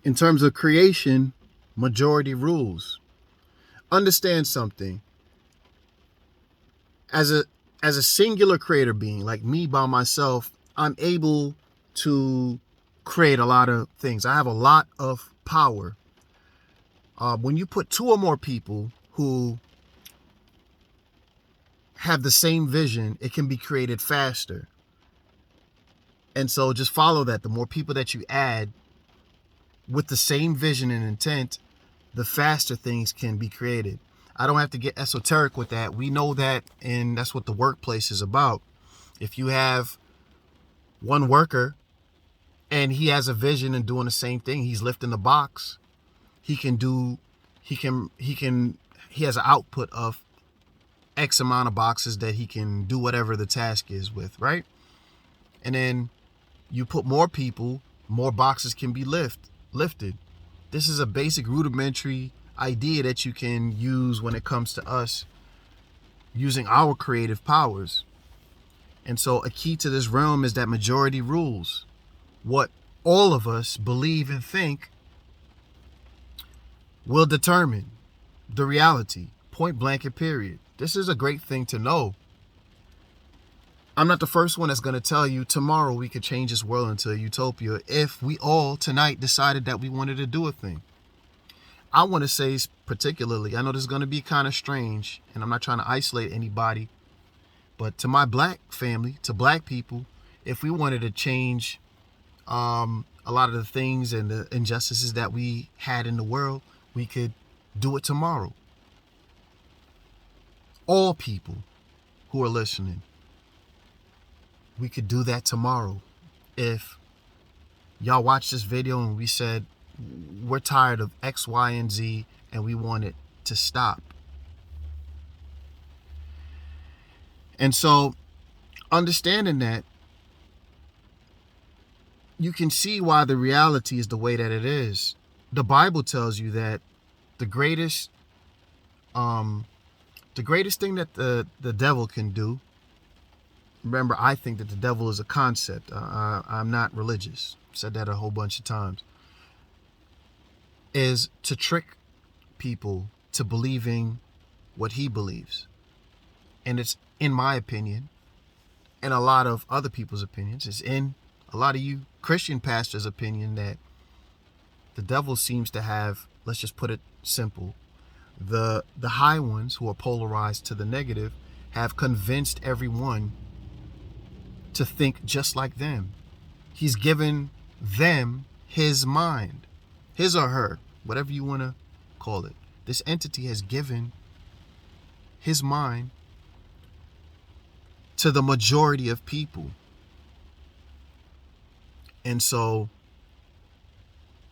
In terms of creation, majority rules. Understand something. As a singular creator being, like me by myself, I'm able to create a lot of things. I have a lot of power. When you put two or more people who have the same vision, it can be created faster. And so just follow that. The more people that you add with the same vision and intent, the faster things can be created. I don't have to get esoteric with that. We know that, and that's what the workplace is about. If you have one worker and he has a vision and doing the same thing, he's lifting the box, he has an output of X amount of boxes that he can do whatever the task is with, right? And then you put more people, more boxes can be lifted. This is a basic rudimentary idea that you can use when it comes to us using our creative powers. And so a key to this realm is that majority rules. What all of us believe and think will determine the reality, point blank and period. This is a great thing to know. I'm not the first one that's going to tell you tomorrow we could change this world into a utopia if we all tonight decided that we wanted to do a thing. I want to say particularly, I know this is going to be kind of strange, and I'm not trying to isolate anybody, but to my black family, to black people, if we wanted to change a lot of the things and the injustices that we had in the world, we could do it tomorrow. All people who are listening, we could do that tomorrow. If y'all watched this video and we said, we're tired of X, Y, and Z, and we want it to stop. And so, understanding that, you can see why the reality is the way that it is. The Bible tells you that the greatest thing that the devil can do, remember, I think that the devil is a concept. I'm not religious. I've said that a whole bunch of times. Is to trick people to believing what he believes. And it's, in my opinion, and a lot of other people's opinions, it's in a lot of you Christian pastors' opinion, that the devil seems to have, let's just put it simple, the high ones who are polarized to the negative have convinced everyone to think just like them. He's given them his mind, his or her, whatever you want to call it. This entity has given his mind to the majority of people. And so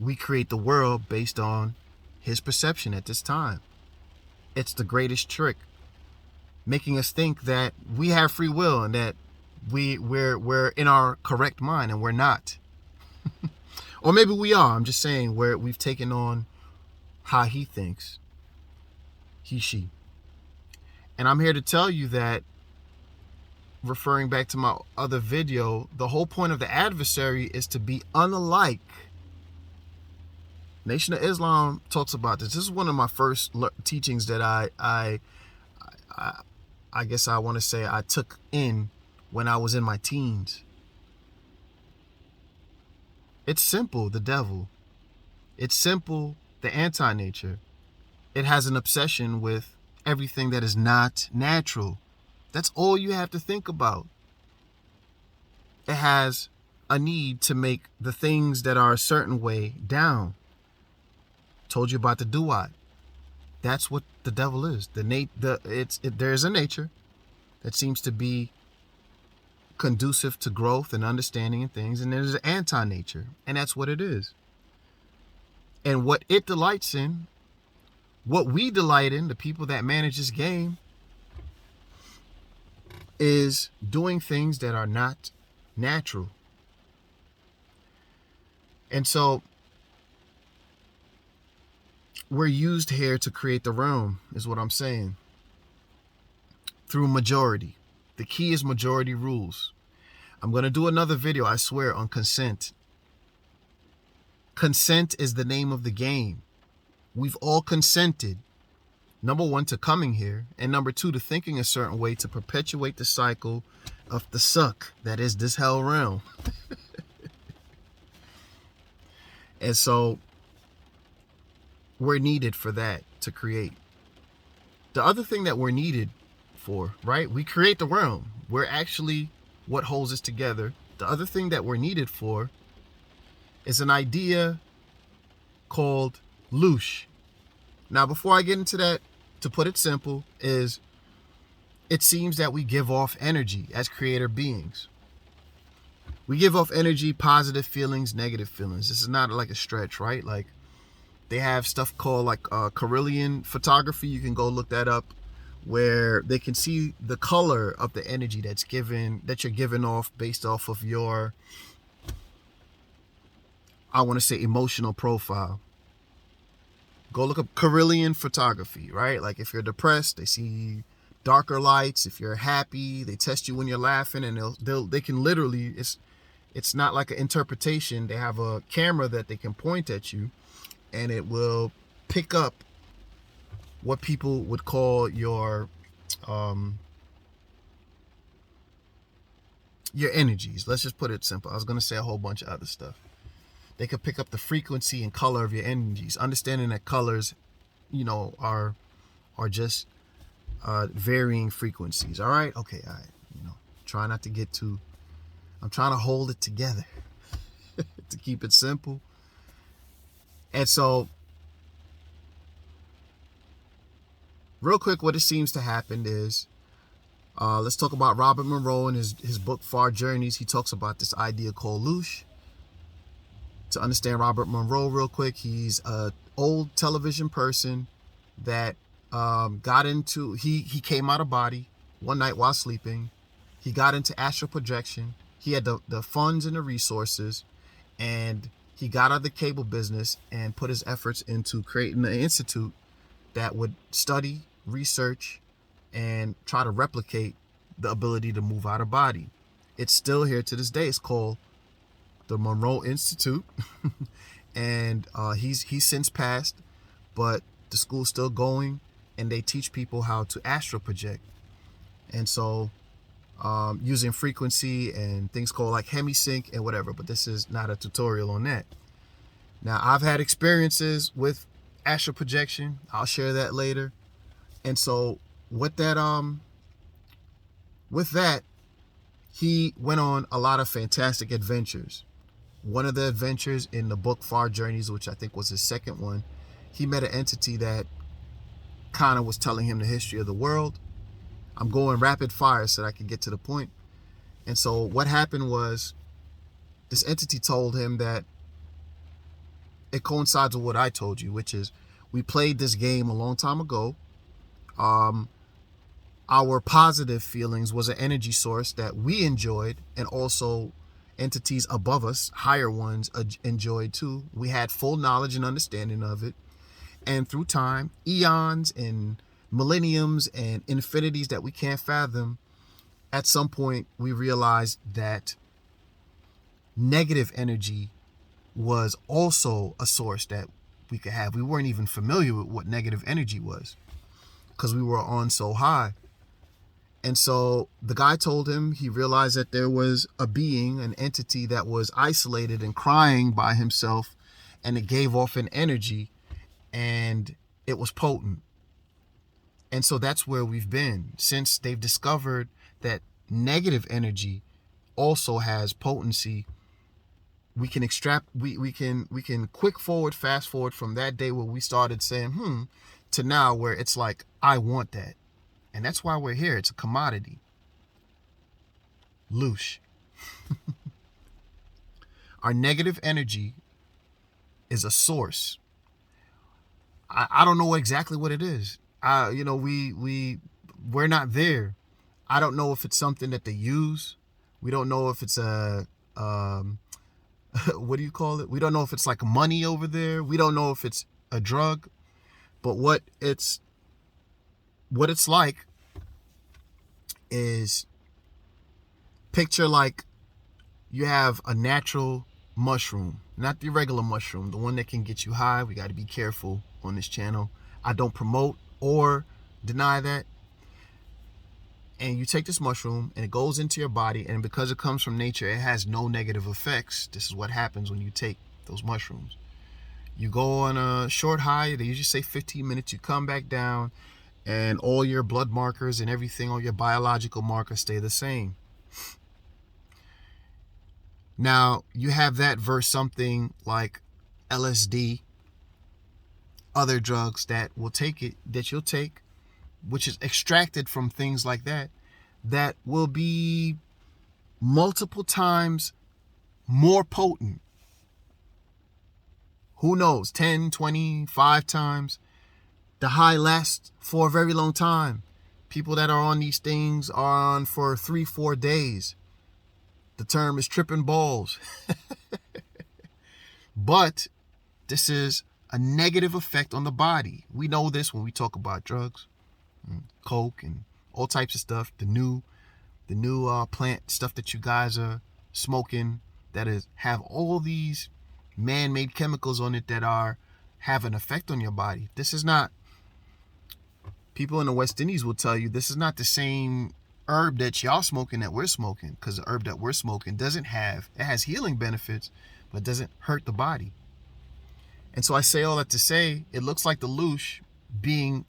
we create the world based on his perception at this time. It's the greatest trick, making us think that we have free will and that we're in our correct mind, and we're not. Or maybe we are. I'm just saying we've taken on how he thinks. He, she. And I'm here to tell you that, referring back to my other video, the whole point of the adversary is to be unlike. Nation of Islam talks about this. This is one of my first teachings that I guess I want to say I took in when I was in my teens. It's simple, the devil. It's simple, the anti-nature. It has an obsession with everything that is not natural. That's all you have to think about. It has a need to make the things that are a certain way down. Told you about the duat. That's what the devil is. There's a nature that seems to be conducive to growth and understanding and things, and there's an anti-nature, and that's what it is. And what it delights in, what we delight in, the people that manage this game, is doing things that are not natural. And so we're used here to create the realm, is what I'm saying, through majority. The key is majority rules. I'm going to do another video, I swear, on consent. Consent is the name of the game. We've all consented, number one, to coming here, and number two, to thinking a certain way to perpetuate the cycle of the suck that is this hell realm. And so we're needed for that to create. The other thing that we're needed for, right? We create the realm. We're actually what holds us together. The other thing that we're needed for is an idea called loosh. Now, before I get into that, to put it simple, is it seems that we give off energy as creator beings. We give off energy, positive feelings, negative feelings. This is not like a stretch, right? Like, they have stuff called like Carillion photography. You can go look that up, where they can see the color of the energy that you're giving off based off of your, I want to say, emotional profile. Go look up Carillion photography, right? Like, if you're depressed, they see darker lights. If you're happy, they test you when you're laughing, and they can literally, it's not like an interpretation. They have a camera that they can point at you, and it will pick up what people would call your energies. Let's just put it simple. I was going to say a whole bunch of other stuff. They could pick up the frequency and color of your energies, understanding that colors, are just varying frequencies. All right. Okay. All right. Try not to get too, I'm trying to hold it together to keep it simple. And so, real quick, what it seems to happen is, let's talk about Robert Monroe and his book, Far Journeys. He talks about this idea called loosh. To understand Robert Monroe real quick, he's an old television person that he came out of body one night while sleeping. He got into astral projection. He had the funds and the resources, and he got out of the cable business and put his efforts into creating an institute that would study, research, and try to replicate the ability to move out of body. It's still here to this day. It's called the Monroe Institute. And he's since passed, but the school's still going, and they teach people how to astral project. And so using frequency and things called like hemisync and whatever, but this is not a tutorial on that. Now, I've had experiences with astral projection. I'll share that later. And so with that, he went on a lot of fantastic adventures. One of the adventures in the book Far Journeys, which I think was his second one, he met an entity that kind of was telling him the history of the world. I'm going rapid fire so that I can get to the point. And so what happened was, this entity told him that it coincides with what I told you, which is we played this game a long time ago. Our positive feelings was an energy source that we enjoyed, and also entities above us, higher ones, enjoyed too. We had full knowledge and understanding of it. And through time, eons and millenniums and infinities that we can't fathom, at some point we realized that negative energy was also a source that we could have. We weren't even familiar with what negative energy was because we were on so high. And so the guy told him he realized that there was a being, an entity that was isolated and crying by himself, and it gave off an energy, and it was potent. And so that's where we've been since they've discovered that negative energy also has potency. We can we can quick forward, fast forward from that day where we started saying, to now where it's like, I want that. And that's why we're here. It's a commodity. Loosh. Our negative energy is a source. I don't know exactly what it is. We're not there. I don't know if it's something that they use. We don't know if it's a what do you call it? We don't know if it's like money over there. We don't know if it's a drug. But what it's like is, picture like you have a natural mushroom, not the regular mushroom, the one that can get you high. We got to be careful on this channel. I don't promote or deny that. And you take this mushroom and it goes into your body, and because it comes from nature, it has no negative effects. This is what happens when you take those mushrooms. You go on a short high, they usually say 15 minutes, you come back down, and all your blood markers and everything, all your biological markers stay the same. Now, you have that versus something like LSD, other drugs that will take it, that you'll take, which is extracted from things like that, that will be multiple times more potent. Who knows, 10, 25 times. The high lasts for a very long time. People that are on these things are on for 3-4 days. The term is tripping balls. But this is a negative effect on the body. We know this when we talk about drugs, coke and all types of stuff. The new plant stuff that you guys are smoking that have all these man-made chemicals on it that have an effect on your body. This is not, people in the West Indies will tell you, this is not the same herb that y'all smoking that we're smoking, because the herb that we're smoking it has healing benefits, but doesn't hurt the body. And so I say all that to say, it looks like the loosh, being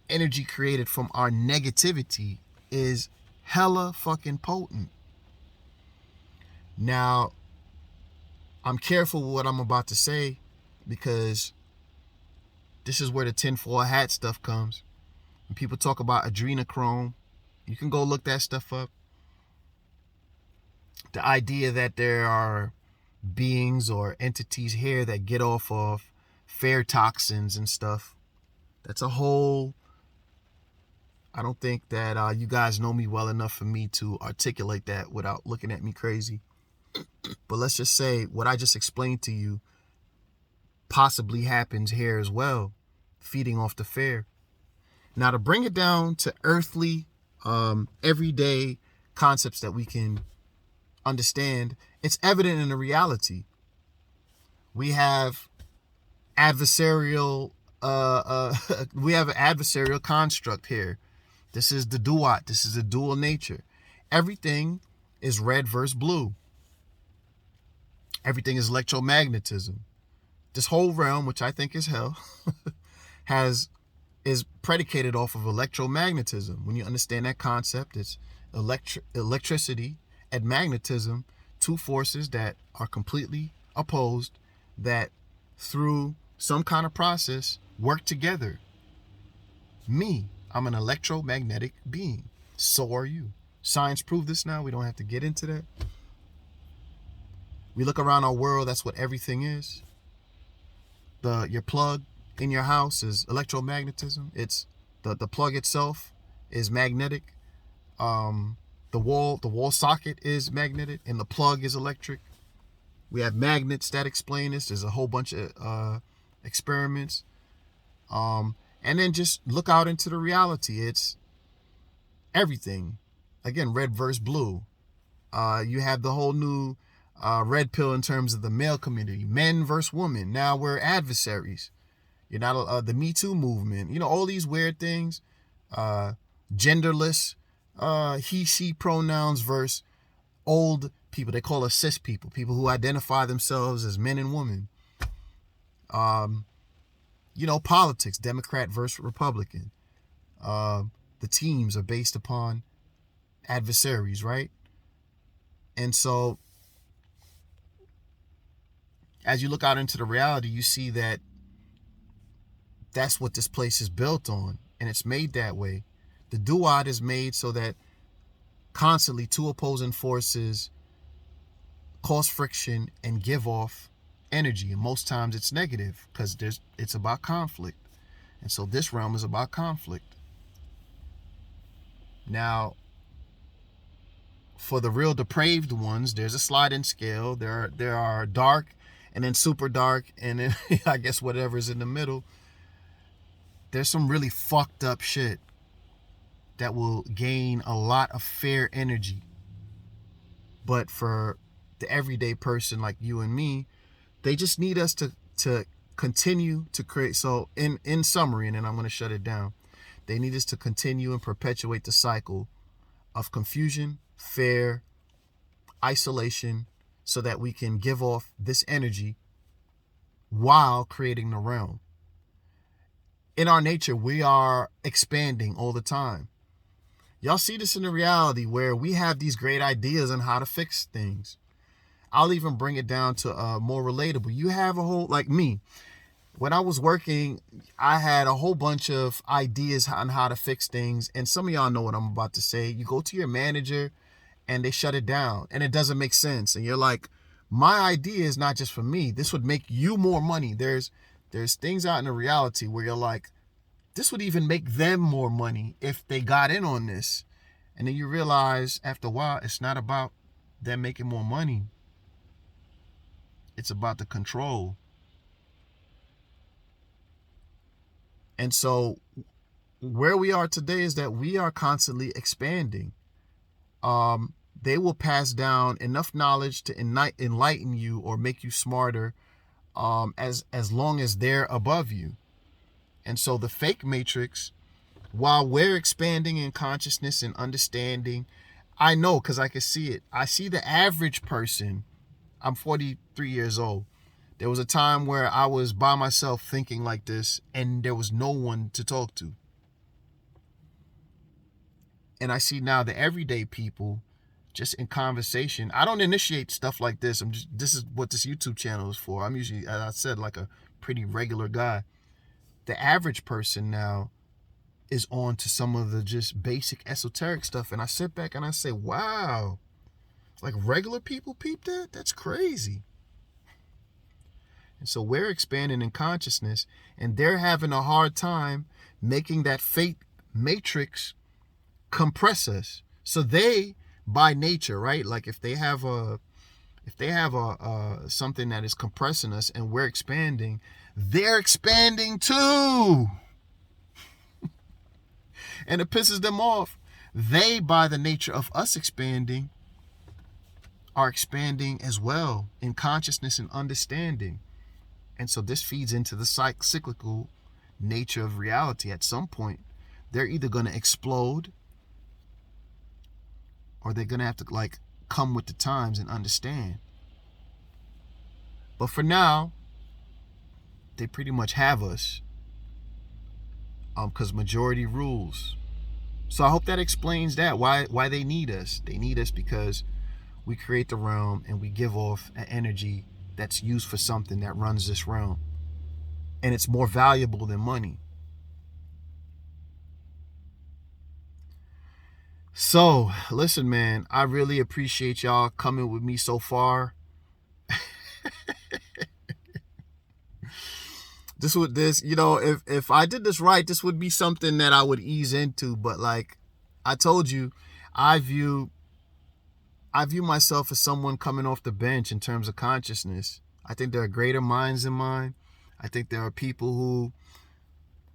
energy created from our negativity, is hella fucking potent. Now, I'm careful with what I'm about to say, because this is where the tinfoil hat stuff comes. When people talk about adrenochrome, you can go look that stuff up. The idea that there are beings or entities here that get off of fair toxins and stuff, that's a whole, I don't think that you guys know me well enough for me to articulate that without looking at me crazy. But let's just say what I just explained to you possibly happens here as well, feeding off the fair. Now, to bring it down to earthly, everyday concepts that we can understand, it's evident in the reality. We have adversarial, we have an adversarial construct here. This is the duat. This is a dual nature. Everything is red versus blue. Everything is electromagnetism. This whole realm, which I think is hell, is predicated off of electromagnetism. When you understand that concept, it's electricity and magnetism, two forces that are completely opposed, that through some kind of process work together. I'm an electromagnetic being. So are you. Science proved this now. We don't have to get into that. We look around our world, that's what everything is. Your plug in your house is electromagnetism. It's the plug itself is magnetic. The wall socket is magnetic, and the plug is electric. We have magnets that explain this. There's a whole bunch of experiments. And then just look out into the reality. It's everything. Again, red versus blue. You have the whole new red pill in terms of the male community, men versus women. Now we're adversaries. You're not the Me Too movement. All these weird things. Genderless, he, she pronouns versus old people. They call us cis people who identify themselves as men and women. Politics, Democrat versus Republican. The teams are based upon adversaries, right? And so as you look out into the reality, you see that that's what this place is built on, and it's made that way. The duat is made so that constantly two opposing forces cause friction and give off energy, and most times it's negative because it's about conflict. And so this realm is about conflict. Now, for the real depraved ones, there's a sliding scale. There are dark and then super dark, and then I guess whatever's in the middle. There's some really fucked up shit that will gain a lot of fair energy. But for the everyday person like you and me. They just need us to continue to create. So in summary, and then I'm going to shut it down. They need us to continue and perpetuate the cycle of confusion, fear, isolation, so that we can give off this energy while creating the realm. In our nature, we are expanding all the time. Y'all see this in the reality where we have these great ideas on how to fix things. I'll even bring it down to more relatable. You have a whole, like me, when I was working, I had a whole bunch of ideas on how to fix things. And some of y'all know what I'm about to say. You go to your manager and they shut it down and it doesn't make sense. And you're like, my idea is not just for me. This would make you more money. There's things out in the reality where you're like, this would even make them more money if they got in on this. And then you realize after a while, it's not about them making more money. It's about the control. And so where we are today is that we are constantly expanding. They will pass down enough knowledge to enlighten you or make you smarter as long as they're above you. And so the fake matrix, while we're expanding in consciousness and understanding, I know because I can see it. I see the average person. I'm 43 years old. There was a time where I was by myself thinking like this and there was no one to talk to. And I see now the everyday people just in conversation. I don't initiate stuff like this. This is what this YouTube channel is for. I'm usually, as I said, like a pretty regular guy. The average person now is on to some of the just basic esoteric stuff. And I sit back and I say, wow, like regular people peep that? That's crazy. And so we're expanding in consciousness and they're having a hard time making that fake matrix compress us. So they, by nature, right? Like if they have something that is compressing us and we're expanding, they're expanding too. And it pisses them off. They, by the nature of us expanding, are expanding as well in consciousness and understanding. And so this feeds into the cyclical nature of reality. At some point, they're either going to explode or they're going to have to like come with the times and understand. But for now, they pretty much have us because majority rules. So I hope that explains that, why they need us. They need us because we create the realm and we give off an energy that's used for something that runs this realm. And it's more valuable than money. So, listen, man, I really appreciate y'all coming with me so far. If I did this right, this would be something that I would ease into. But like I told you, I view myself as someone coming off the bench in terms of consciousness. I think there are greater minds than mine. I think there are people who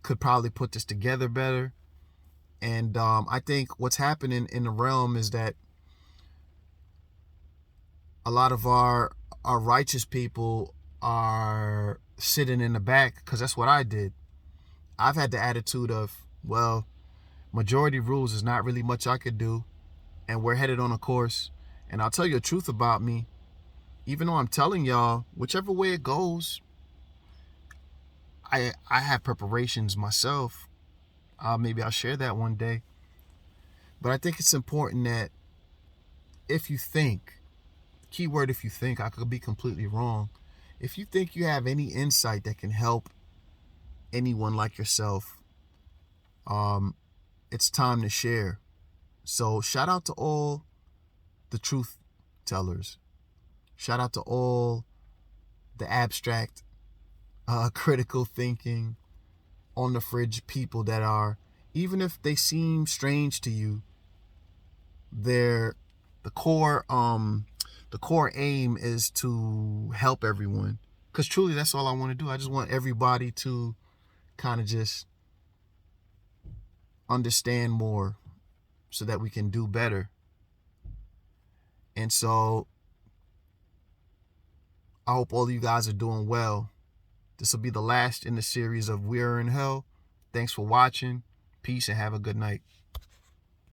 could probably put this together better. And I think what's happening in the realm is that a lot of our righteous people are sitting in the back because that's what I did. I've had the attitude of, well, majority rules is not really much I could do. And we're headed on a course. And I'll tell you the truth about me. Even though I'm telling y'all, whichever way it goes, I have preparations myself. Maybe I'll share that one day. But I think it's important that if you think, keyword if you think, I could be completely wrong. If you think you have any insight that can help anyone like yourself, it's time to share. So shout out to all the truth tellers. Shout out to all the abstract, critical thinking, on the fridge people that are, even if they seem strange to you, they're the core aim is to help everyone. Because truly that's all I want to do. I just want everybody to kind of just understand more so that we can do better. And so I hope all of you guys are doing well. This will be the last in the series of We Are in Hell. Thanks for watching. Peace and have a good night.